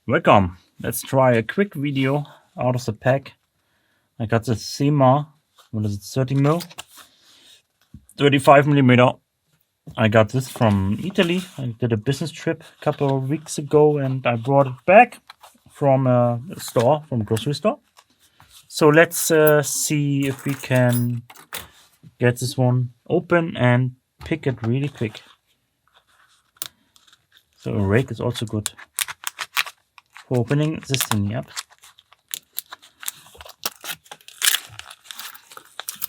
Welcome. Let's try a quick video out of the pack. I got the Thema, what is it, 30mm, 35mm. I got this from Italy. I did a business trip a couple of weeks ago and I brought it back from a store, from a grocery store. So let's see if we can get this one open and pick it really quick. So a rake is also good for opening this thingy up.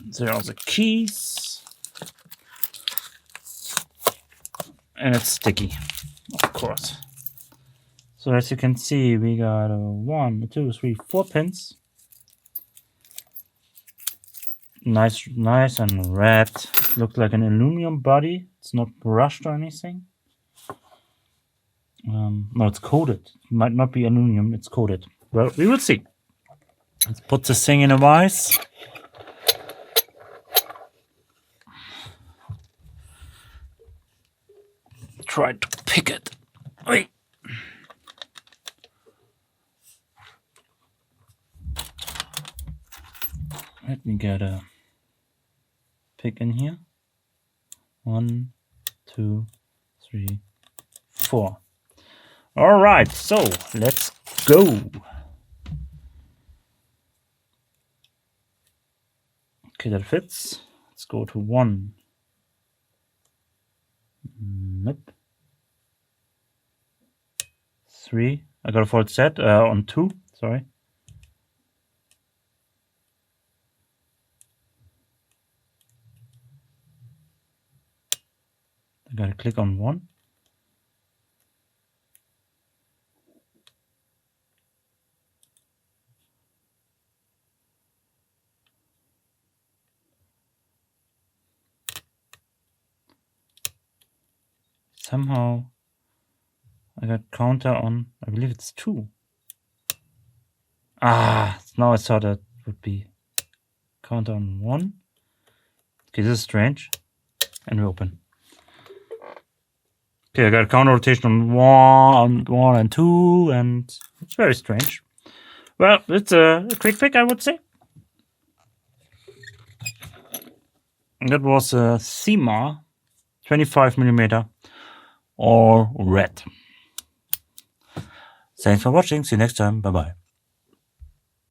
There are the keys. And it's sticky, of course. So as you can see, we got 1, 2, 3, 4 pins. Nice and red. It looks like an aluminum body. It's not brushed or anything. No, it's coated. It might not be aluminum, it's coated. Well, we will see. Let's put this thing in a vise. Try to pick it. Wait. Let me get a pick in here. 1, 2, 3, 4. All right, so let's go. Okay, that fits. Let's go to 1. Nope. 3. I got a full set on 2. Sorry. I gotta click on 1. Somehow I got counter on, I believe it's 2. Ah, now I thought that would be counter on 1. Okay, this is strange. And we open. Okay, I got a counter rotation on 1 and 2, and it's very strange. Well, it's a quick pick, I would say. And that was a Thema 25mm. Or red. Thanks for watching. See you next time. Bye bye.